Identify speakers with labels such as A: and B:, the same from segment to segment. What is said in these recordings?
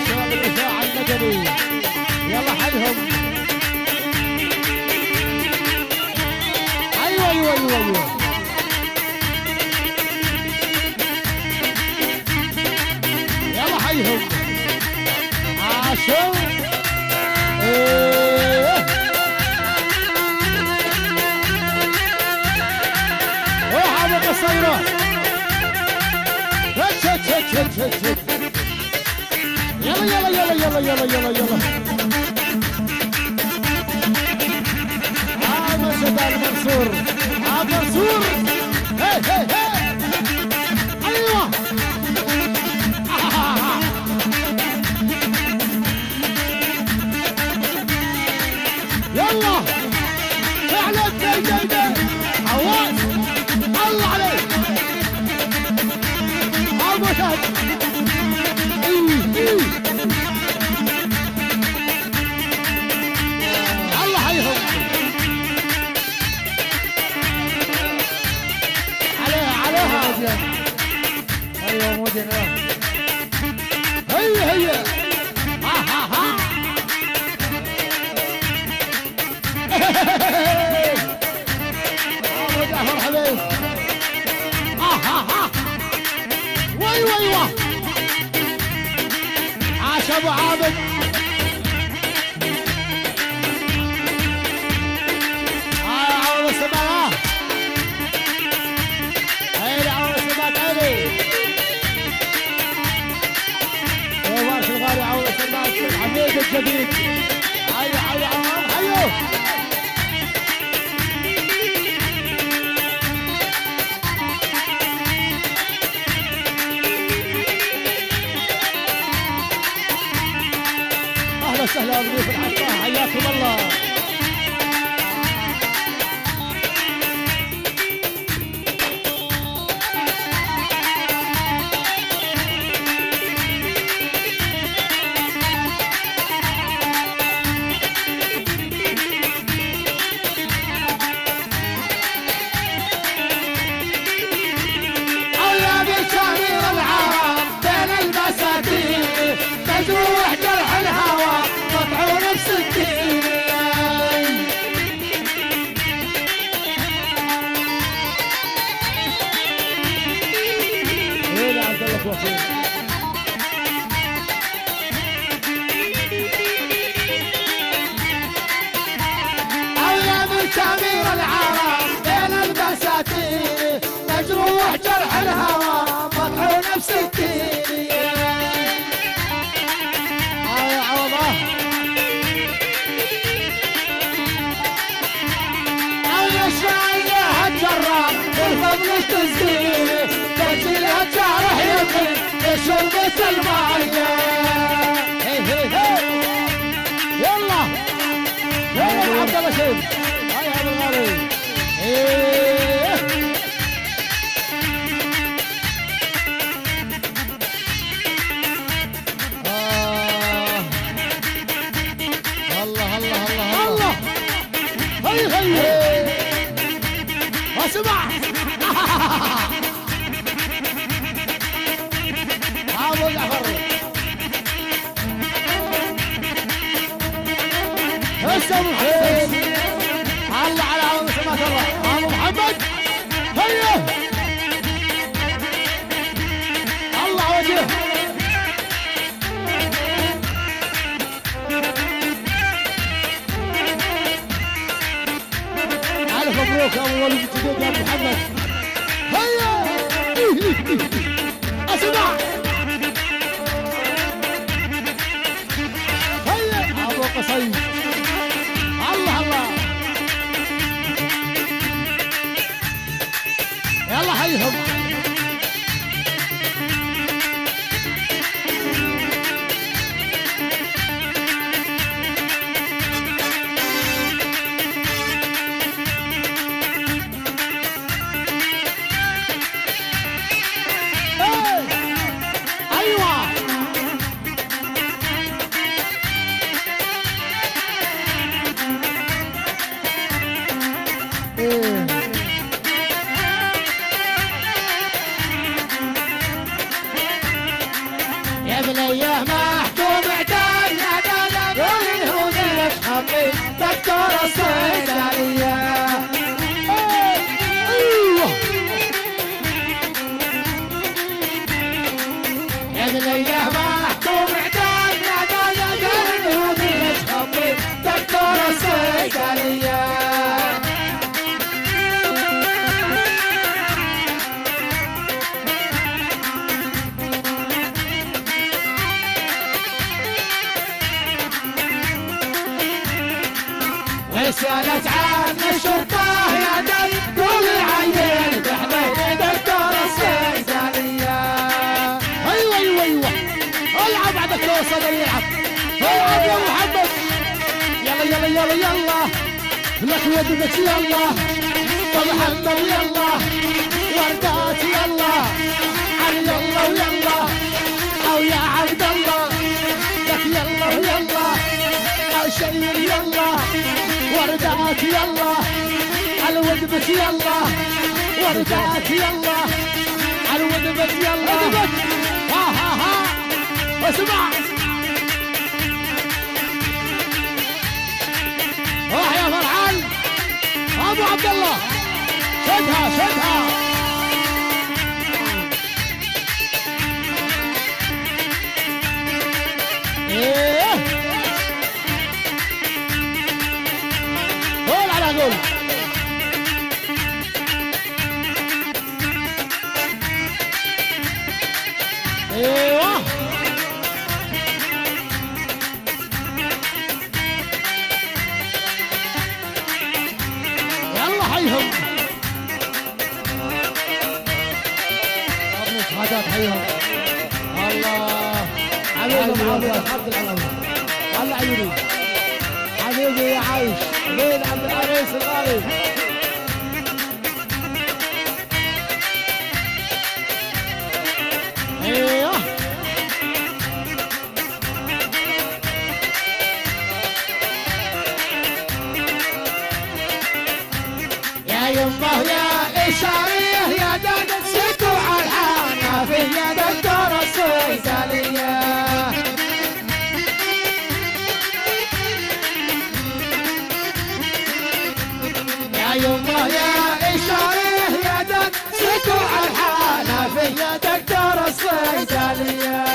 A: شباب الإذاعة المدني يلا حدهم. أيوة أيوة أيوة أيوة يلا حيهم عاشوا. روح أبو قصيرة هش هش هش هش هش. يلا يلا يلا يلا يلا يلا يلا. مسجد المنصور منصور. هي هي هي ايوه. يلا فعلا جاي جاي جاي عواز الله عليك ابو شهد. الله حيهم عليها عليها. ايوه مودين هي هي ها ها ها. ابو جعفر حبيب ها ها. وي وي وي عاش ابو عابد. عاود السماء هيلي عاود السماء هيلي وارش الغالي. عاود السماء الحميد الجديد. هيا هيا هيا سهلا بضيوف الحفاظ حياكم الله. اولاد الشهير العرب بين البساتين مجروح جرح الهوى مطعون بسكين. هنا عبد الله توفيق. ايام التعمير العرب بين البساتين مجروح جرح الهوى مطعون بسكين. بالفضل تزيني تجيلها جارح يمين شربة الماية. هي هي هي يلا يلا عبد الله شيخ. هاي ابو الغالي الله الله الله الله. هي هي اسمع ابو جعفر هسه ابو حسين. الله على عون سماك الله ابو محمد. هيا الله وجهه. الف مبروك يا ابو وليد الجديد يا ابو محمد. هيا اسمع هيا ابو قصي. الله الله حيهم. يا بنيه محكوم اعدام يا دلم واليهود يشحطي دكتور الصيدليه. ايوه يا بنيه محكوم اعدام يا دلم واليهود يشحطي دكتور الصيدليه. سألت عن الشرطة يا دل قول عين بحمد دكتور الصيدلية. ايوه ايوه ايوه العب على دكتور الصيدلية العب العب يا محمد. يلا يلا يلا يلا لك ودك يلا محمد يلا وردات يلا علي يلا ويلا او يا عبد الله لك يلا ويلا او شير يلا وردات يلا على ودبك يلا وردات يلا على ودبك يلا ودبك ها ها ها اسمع روح يا فرحان ابو عبد الله شدها شدها. ايه قول على قول ايوه يلا حيهم ابو شهادات حيهم. الله حبيبي عبد العلوي الله عيوني حبيبي يا عايش مين عبد العريس الغالي. ايوه يا يمه يا اشاريه يا داد سكو على الحنفيه يا دكتور الصيدليه. يمه يا اشاريه يا دك سكو على الحنفيه يا دكتور الصيدليه.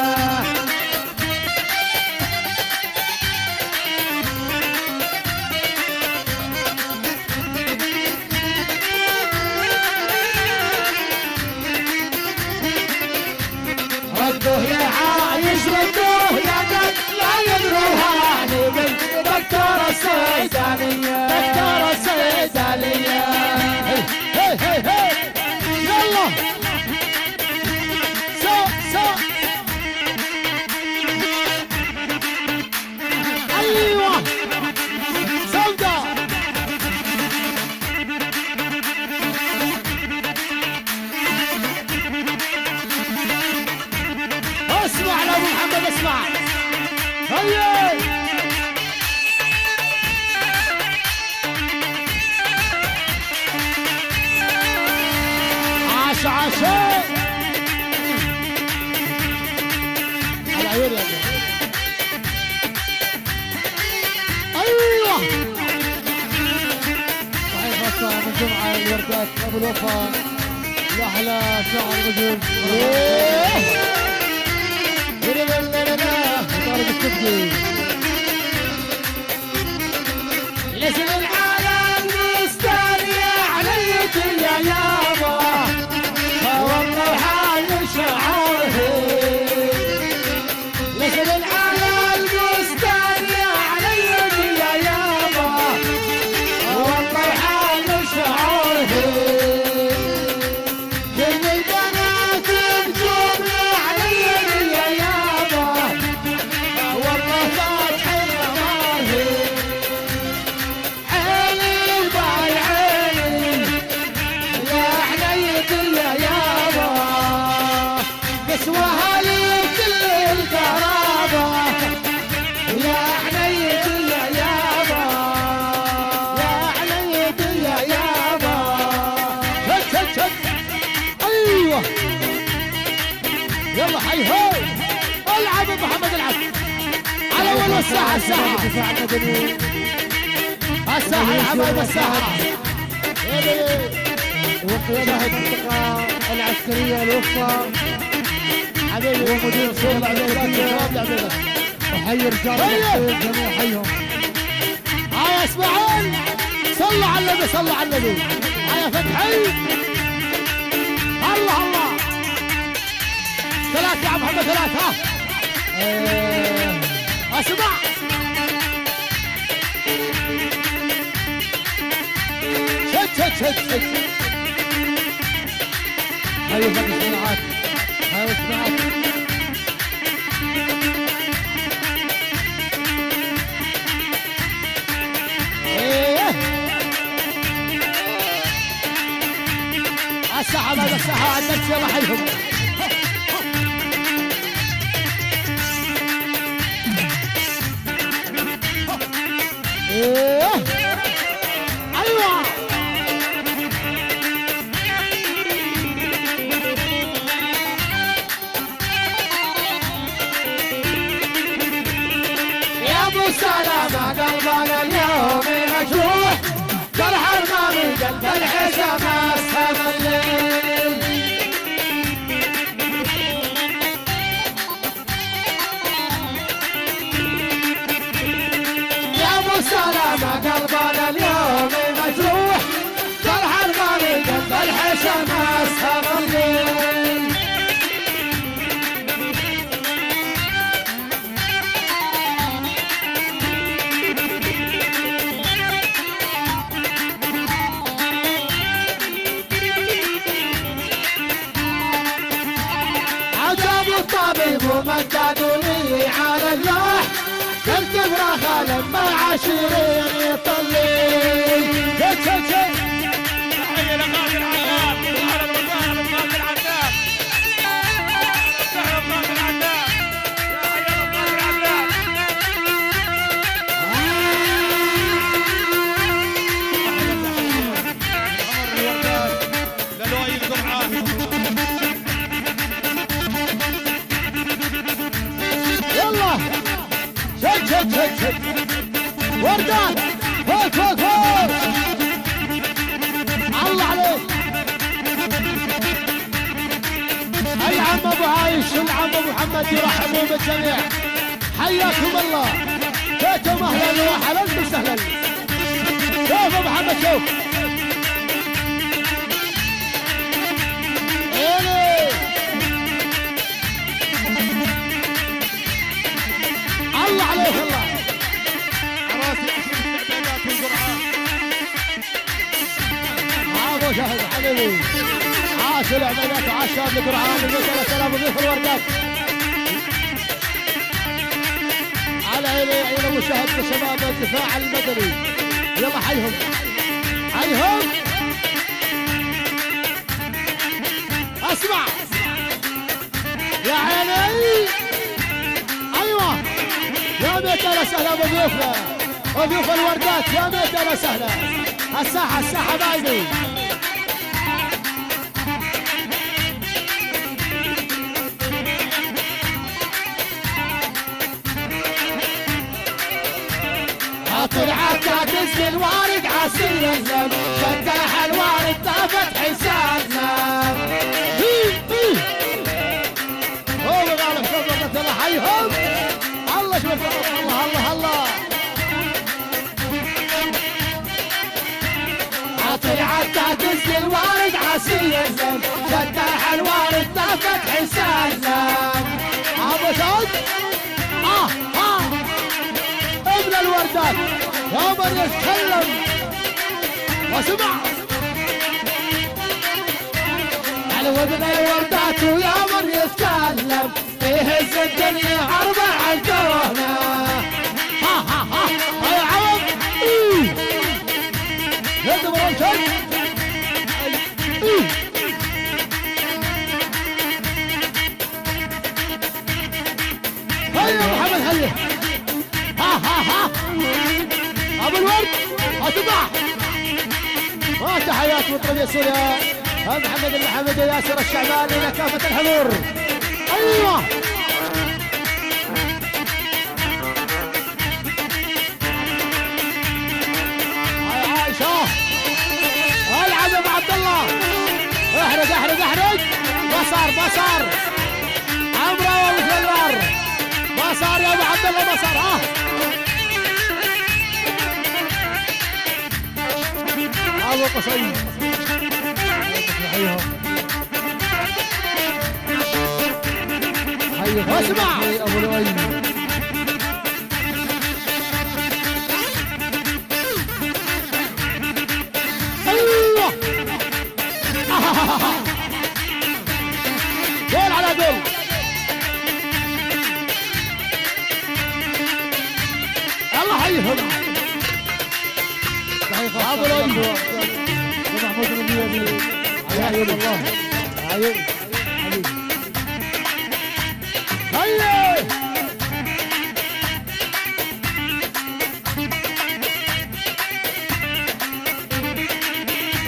A: ردوه يا عايش ردوه يا دك لا يدروها من دكتور الصيدليه دكتور الصيدليه. هي هي هي يلا سو سو ايوه سوداء اسمع لابو محمد اسمع هيا عاش عاشق على عيوني يا ابني. ايوه صحيح بس من جمعه الوردات ابو الوفا الاحلى شعر رجل طارق الكبدي لسن العالم مستني عليك يا يابا والله حال شعره لسن العالم مستني عليك يا يابا والله حال شعره هاي هو العب ابو محمد العب على اول الساحه الساحه الساحه يا حبايب الساحه
B: وقيادة المنطقة العسكرية الوسطى
A: حبيبي
B: ومدير شغل عبيدات وحي رجال الجميع حيهم.
A: هاي اسماعيل صلوا على النبي صلوا على النبي. هاي فتحي الله الله ثلاث يا محمد ثلاث ها اسمع شد
B: هاي فتح صناعات هاي صناعات
A: الساحة بعد الساحة عندك يلا حيهم ايوه يا ابو سلامة قلبنا اليوم مجروح جرح الماضي قلب الحزام اسهب الليل يا ابو سلامة قلبنا اليوم مجروح جرح الماضي قلب الحزام اسهب الليل الطبيب ومددوا لي على اللوح قلت فراخه لما عشرين يطلي تحية لغازي العتاب وعلى الوفاء لغازي العتاب تحية لغازي العتاب تحية لغازي العتاب لؤي القرعة يلا شد وردان فوق الله عليك العم ابو عايش العم ابو محمد يرحبون بالجميع حياكم الله جيتم اهلا وسهلا وسهلا شوف ابو محمد شوف الله عليك الله عراسي استعدادات القرعه عافوا شاهد حبيبي عاش الاعدادات وعاش شهد القرعه من 3000 ضيف الوردات على عيني المشاهد شباب الدفاع المدني يلا حيهم اسمع يا عيني ايوه يا ميت اهلا وسهلا بضيوفنا وضيوف الوردات يا ميت اهلا وسهلا الساحه بايدي طلعت تسقي الوارد عسل الزم فتح الوارد طافت حسابنا هو غالب شوف الله حيهم الله شوف الله طلعت تسقي الوارد عسل الزم فتح الوارد طافت حسابنا ابو سعود ابن الوردات يا من يتكلم واسمع على ابن الوردات ويا من يتكلم يهز الدنيا اربع الكونا يا عوض يد مرمشد هيا محمد هيا ابو الورد اتبع تحيات مطرب سوريا محمد المحمد ياسر الشعباني لكافة الحضور ايوه هاي عايشة العب يا ابو عبد الله احرق احرق احرق ما صار عمره والفلار ما صار يا ابو عبد الله ما صار ابو قصي اسمع
B: ابو لؤي
A: ايوه جول على جول الله حيهم ابو لؤي
B: محمود النبي يا عيون الله عيون
A: هيا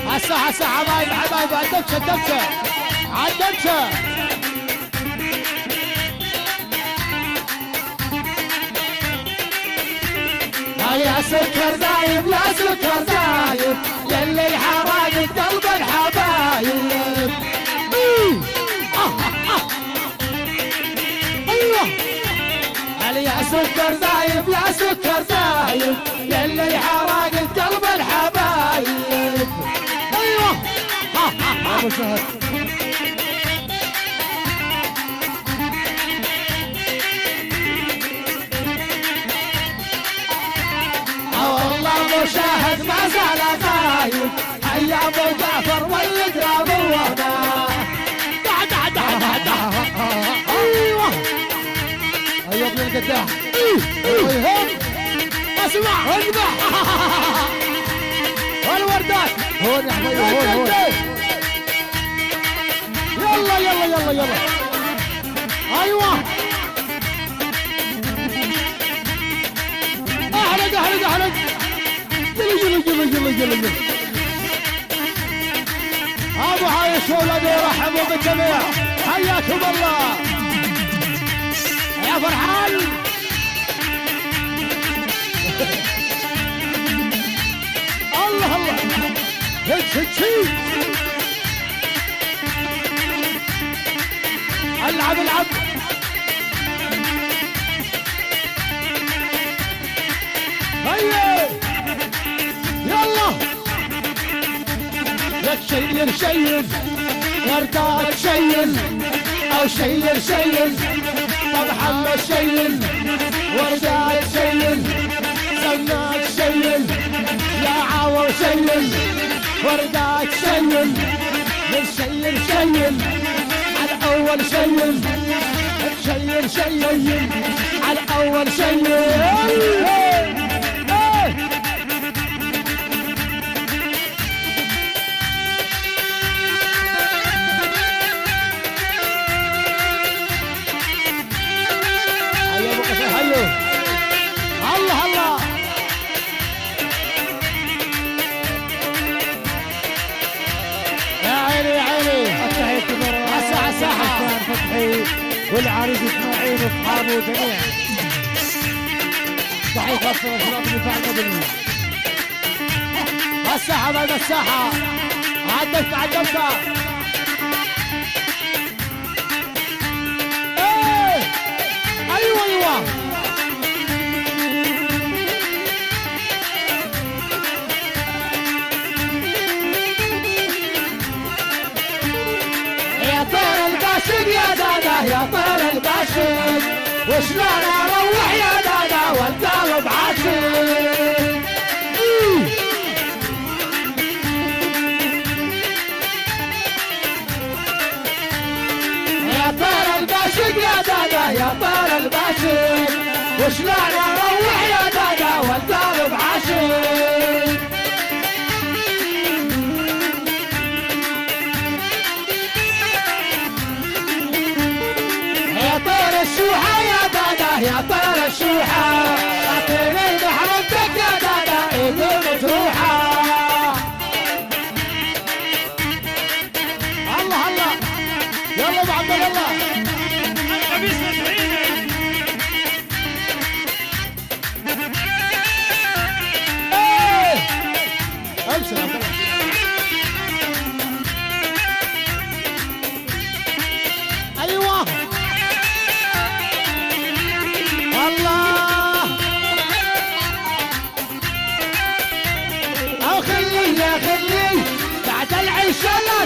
A: هسه حبايب الدبشه عالدبشه هيا سكر دايب لا سكر دايب يلي حراق قلب الحبايب ايوه علي سكر دايب لا سكر دايب يلي حراق قلب الحبايب ايوه
B: ابو شهد
A: والله مشاهد ما زال غايب هيا ابو جعفر والقراب وهنا ايوه
B: ايوه ابن القداح
A: ايوه اسمع اذبح والوردات
B: هون يا حبايبي هون
A: يلا ايوه احرق جل ابو عايش ولدي رحبوا بالجميع حياكم الله يا فرحان الله هيك العب هيا يلا لك شيل وردات شيل او شيل طب محمد شيل وردات شيل سنات شيل يا عاور شيل وردات شيل على اول شيل على اول شيل الله يا عيني
B: التحية
A: الساحة
B: فتحي والعريس اسماعيل واصحابه جميع تحية خاصة لشباب الدفاع المدني
A: الساحة بعد الساحة عدلت ايه ايوه يا طير الباشد يا دادا يا طير الباشد وشلون اروح يا دادا والقلب عاشق يا طير الباشد يا دادا يا طير الباشد وشلون اروح يا دادا والقلب عاشق يا طير الشوحة يا دادا يا طير الشوحة اعطيني بحرمتك يا دادا ايدي مجروحة الله يلا ابو عبد الله ابشر عبد الله. ايوه الله او خلي بعد العشاء لا